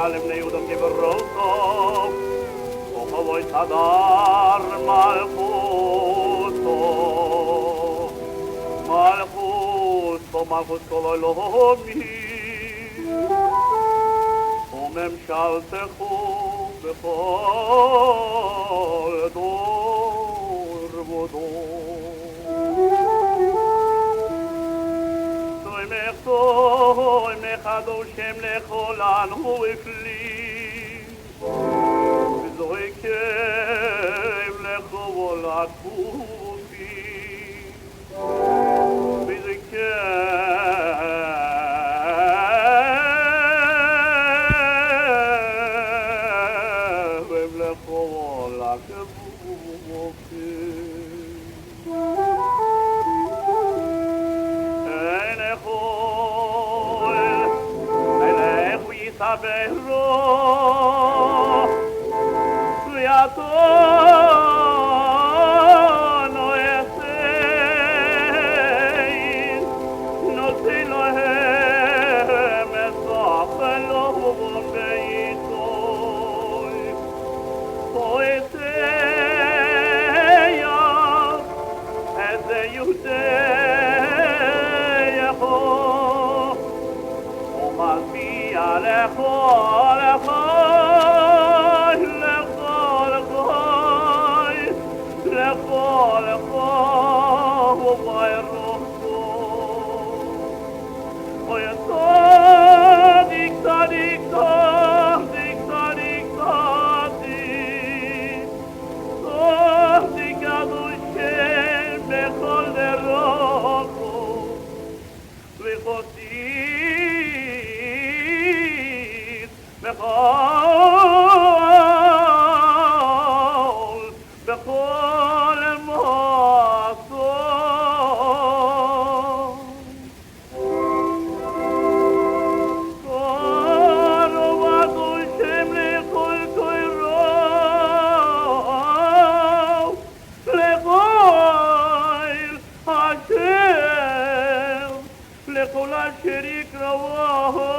לבני יהודם גברותו, וכבוי סדר מלכותו, מלכות כל עולמים, וממשלתך בכל דור ודור. Toi mechado shem lecholan hu ifli, v'zoi kev lecholat kufi, v'zoi kev lecholat kufi. Sabero Suyato no esein no se lo me sofelo bombeito poeteia eze yudeia בכל מקום קורבנו שם לכל קורב לכל אשר יקראו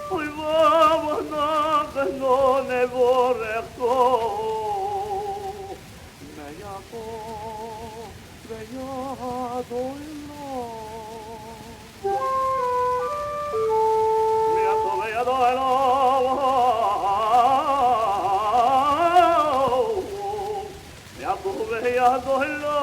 Oy vavana no ne vorexo me yako me yado ilo me yado ilo me yado ilo